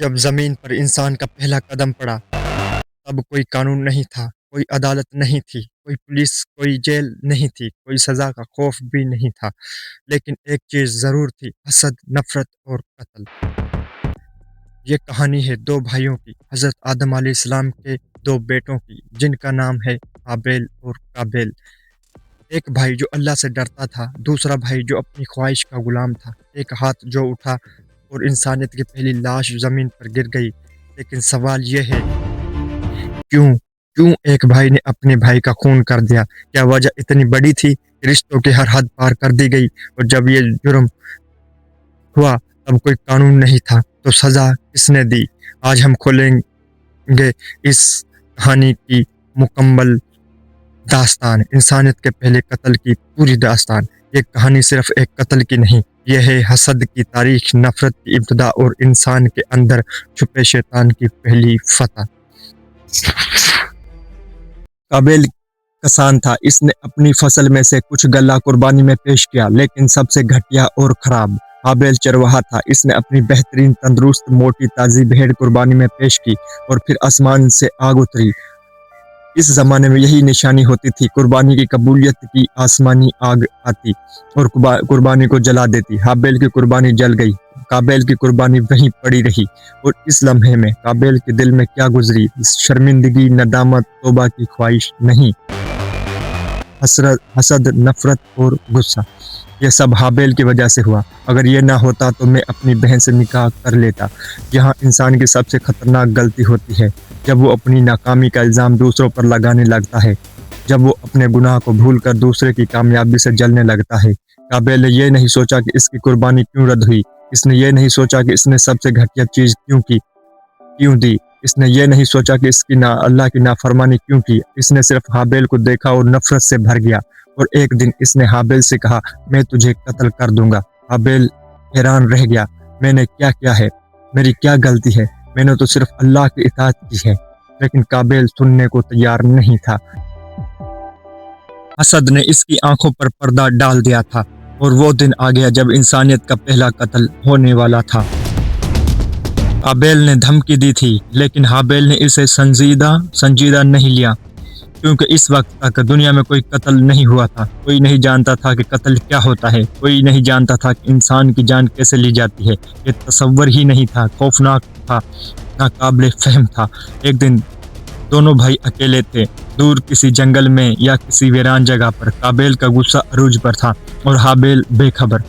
जब ज़मीन पर इंसान का पहला कदम पड़ा, तब कोई कानून नहीं था, कोई अदालत नहीं थी, कोई पुलिस, कोई जेल नहीं थी, कोई सज़ा का खौफ भी नहीं था। लेकिन एक चीज़ ज़रूर थी, हसद, नफ़रत और कत्ल। ये कहानी है 2 भाइयों की, हज़रत आदम अलैहिस्सलाम के 2 बेटों की, जिनका नाम है हाबिल और काबिल। एक भाई जो अल्लाह से डरता था, दूसरा भाई जो अपनी ख्वाहिश का गुलाम था। एक हाथ जो उठा और इंसानियत की पहली लाश ज़मीन पर गिर गई। लेकिन सवाल ये है, क्यों? क्यों एक भाई ने अपने भाई का खून कर दिया? क्या वजह इतनी बड़ी थी कि रिश्तों की हर हद पार कर दी गई? और जब ये जुर्म हुआ, तब कोई कानून नहीं था, तो सज़ा किसने दी? आज हम खोलेंगे इस कहानी की मुकम्मल दास्तान, इंसानियत के पहले कत्ल की पूरी दास्तान। ये कहानी सिर्फ एक कत्ल की नहीं, ये है हसद की तारीख, नफ़रत की इब्तिदा और इंसान के अंदर छुपे शैतान की पहली फतह। काबिल किसान था, इसने अपनी फसल में से कुछ गल्ला कुर्बानी में पेश किया, लेकिन सबसे घटिया और खराब। हाबिल चरवाहा था, इसने अपनी बेहतरीन तंदुरुस्त मोटी ताज़ी भेड़ कुर्बानी में पेश की और फिर आसमान से आग उतरी। इस ज़माने में यही निशानी होती थी, कुर्बानी की कबूलियत की आसमानी आग आती और कुर्बानी को जला देती। हाबिल की कुर्बानी जल गई, काबिल की कुर्बानी वहीं पड़ी रही। और इस लम्हे में काबिल के दिल में क्या गुजरी? शर्मिंदगी, नदामत, तौबा की ख्वाहिश नहीं, हसद, नफरत और गुस्सा। ये सब हाबिल की वजह से हुआ। अगर ये ना होता तो मैं अपनी बहन से निकाह कर लेता। यहाँ इंसान की सबसे खतरनाक गलती होती है, जब वो अपनी नाकामी का इल्ज़ाम दूसरों पर लगाने लगता है, जब वो अपने गुनाह को भूलकर दूसरे की कामयाबी से जलने लगता है। काबिल ने ये नहीं सोचा कि इसकी कुर्बानी क्यों रद्द हुई, इसने ये नहीं सोचा कि इसने सबसे घटिया चीज़ क्यों दी, इसने ये नहीं सोचा कि इसकी अल्लाह की नाफरमानी क्यों की। इसने सिर्फ हाबिल को देखा और नफरत से भर गया। और एक दिन इसने हाबिल से कहा, मैं तुझे कत्ल कर दूंगा। हाबिल हैरान रह गया, मैंने क्या किया है? मेरी क्या गलती है? मैंने तो सिर्फ अल्लाह की इताअत की है। लेकिन काबिल सुनने को तैयार नहीं था। हसद ने इसकी आंखों पर पर्दा डाल दिया था और वो दिन आ गया जब इंसानियत का पहला कत्ल होने वाला था। काबिल ने धमकी दी थी, लेकिन हाबिल ने इसे संजीदा नहीं लिया, क्योंकि इस वक्त तक दुनिया में कोई कत्ल नहीं हुआ था। कोई नहीं जानता था कि कत्ल क्या होता है, कोई नहीं जानता था कि इंसान की जान कैसे ली जाती है। ये तसव्वुर ही नहीं था, खौफनाक था, नाकाबिल फहम था। एक दिन दोनों भाई अकेले थे, दूर किसी जंगल में या किसी वीरान जगह पर। काबिल का गुस्सा अरूज पर था और हाबिल बेखबर।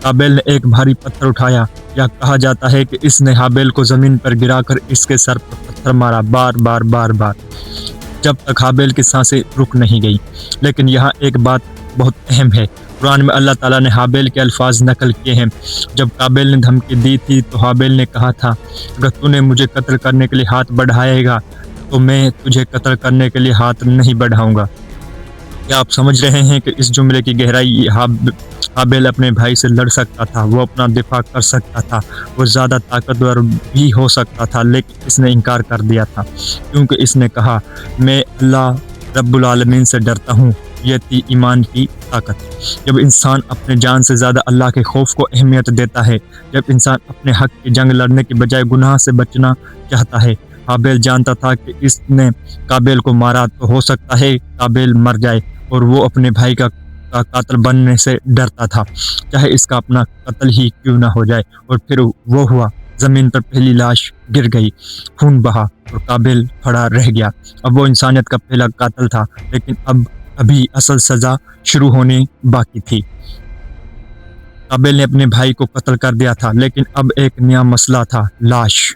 काबिल ने एक भारी पत्थर उठाया, या कहा जाता है कि इसने हाबिल को जमीन पर गिराकर इसके सर पर पत्थर मारा, बार बार, जब तक हाबिल की सांसें रुक नहीं गई। लेकिन यहाँ एक बात बहुत अहम है। कुरान में अल्लाह ताला ने हाबिल के अल्फाज नकल किए हैं। जब काबिल ने धमकी दी थी तो हाबिल ने कहा था, अगर तूने मुझे कत्ल करने के लिए हाथ बढ़ाएगा तो मैं तुझे कत्ल करने के लिए हाथ नहीं बढ़ाऊंगा। क्या आप समझ रहे हैं कि इस जुमले की गहराई? हाबिल अपने भाई से लड़ सकता था, वो अपना दिफा कर सकता था, वो ज़्यादा ताकतवर भी हो सकता था, लेकिन इसने इनकार कर दिया था, क्योंकि इसने कहा, मैं अल्लाह रब्बुल आलमीन से डरता हूँ। ये थी ईमान की ताकत। जब इंसान अपने जान से ज़्यादा अल्लाह के खौफ को अहमियत देता है, जब इंसान अपने हक की जंग लड़ने की बजाय गुनाह से बचना चाहता है। हाबिल जानता था कि इसने काबिल को मारा तो हो सकता है काबिल मर जाए, और वो अपने भाई का कातिल बनने से डरता था, चाहे इसका अपना कत्ल ही क्यों ना हो जाए। और फिर वो हुआ, ज़मीन पर पहली लाश गिर गई, खून बहा और काबिल खड़ा रह गया। अब वो इंसानियत का पहला कातिल था, लेकिन अभी असल सज़ा शुरू होने बाकी थी। काबिल ने अपने भाई को कत्ल कर दिया था, लेकिन अब एक नया मसला था, लाश।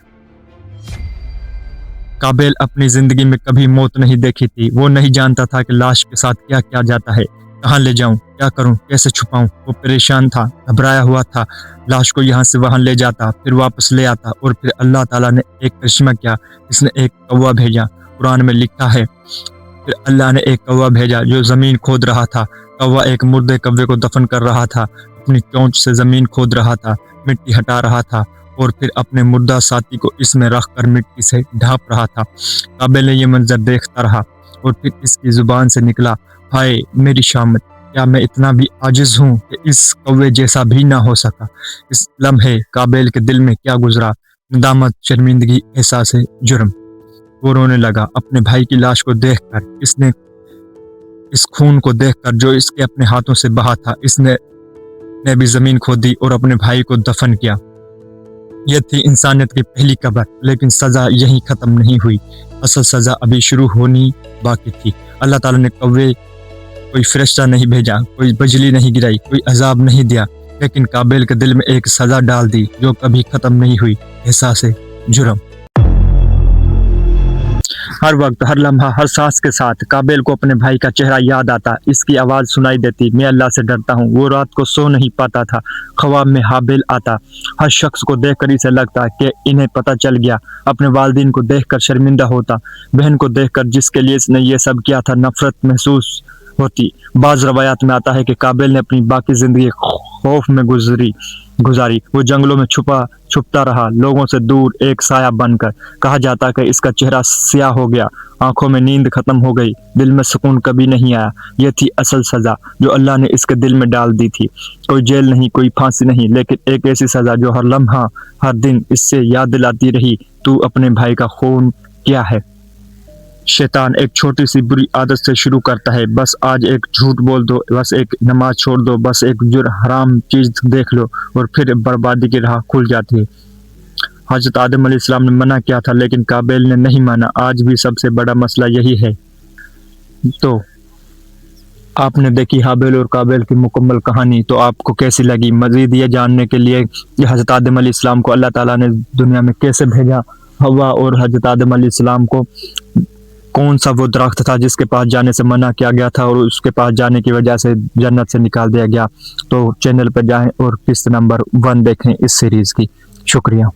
काबिल अपनी ज़िंदगी में कभी मौत नहीं देखी थी। वो नहीं जानता था कि लाश के साथ क्या किया जाता है, कहाँ ले जाऊं, क्या करूं, कैसे छुपाऊं। वो परेशान था, घबराया हुआ था। लाश को यहाँ से वहाँ ले जाता, फिर वापस ले आता, और फिर अल्लाह ताला ने एक करिश्मा किया, इसने एक कौवा भेजा। कुरान में लिखा है, फिर अल्लाह ने एक कौवा भेजा जो ज़मीन खोद रहा था। कौवा एक मुर्दे कौवे को दफन कर रहा था, अपनी चोंच से ज़मीन खोद रहा था, मिट्टी हटा रहा था, और फिर अपने मुर्दा साथी को इसमें रखकर मिट्टी से ढांप रहा था। काबिल ने यह मंजर देखता रहा, और फिर इसकी जुबान से निकला, हाय मेरी शामत, क्या मैं इतना भी आजिज हूँ कि इस कौवे जैसा भी ना हो सका। इस लम्हे काबिल के दिल में क्या गुजरा? ندامत, शर्मिंदगी, एहसास जुर्म। वो रोने लगा अपने भाई की लाश को देखकर। इसने इस खून को देखकर जो इसके अपने हाथों से बहा था। इसने ने भी जमीन खोदी और अपने भाई को दफन किया। यह थी इंसानियत की पहली कब्र, लेकिन सजा यहीं खत्म नहीं हुई। असल सजा अभी शुरू होनी बाकी थी। अल्लाह ताला ने कव्वे कोई फरिश्ता नहीं भेजा, कोई बिजली नहीं गिराई, कोई अजाब नहीं दिया, लेकिन काबिल के दिल में एक सजा डाल दी जो कभी खत्म नहीं हुई, एहसास जुर्म। हर वक्त, हर लम्हा, हर सांस के साथ काबिल को अपने भाई का चेहरा याद आता, इसकी आवाज़ सुनाई देती, मैं अल्लाह से डरता हूँ। वो रात को सो नहीं पाता था, ख्वाब में हाबिल आता। हर शख्स को देखकर इसे लगता कि इन्हें पता चल गया। अपने वालिदैन को देखकर शर्मिंदा होता, बहन को देखकर जिसके लिए इसने ये सब किया था नफरत महसूस होती। बाज़ रवायात में आता है कि काबिल ने अपनी बाकी ज़िंदगी खौफ में गुजारी। वो जंगलों में छुपता रहा, लोगों से दूर, एक साया बनकर। कहा जाता कि इसका चेहरा स्याह हो गया, आंखों में नींद खत्म हो गई, दिल में सुकून कभी नहीं आया। यह थी असल सज़ा जो अल्लाह ने इसके दिल में डाल दी थी। कोई जेल नहीं, कोई फांसी नहीं, लेकिन एक ऐसी सज़ा जो हर लम्हा, हर दिन इससे याद दिलाती रही, तू अपने भाई का खून किया है। शैतान एक छोटी सी बुरी आदत से शुरू करता है। बस आज एक झूठ बोल दो, बस एक नमाज छोड़ दो, बस एक हराम चीज देख लो, और फिर बर्बादी की राह खुल जाती है। हजरत आदम अलैहिस्सलाम ने मना किया था, लेकिन काबिल ने नहीं माना। आज भी सबसे बड़ा मसला यही है। तो आपने देखी हाबिल और काबिल की मुकम्मल कहानी, तो आपको कैसी लगी? मजीद ये जानने के लिए कि हजरत आदम अलैहिस्सलाम को अल्लाह ताला ने दुनिया में कैसे भेजा, हवा और हजरत आदम अलैहिस्सलाम को कौन सा वो दरख्त था जिसके पास जाने से मना किया गया था और उसके पास जाने की वजह से जन्नत से निकाल दिया गया, तो चैनल पर जाएं और किस्त नंबर 1 देखें इस सीरीज़ की। शुक्रिया।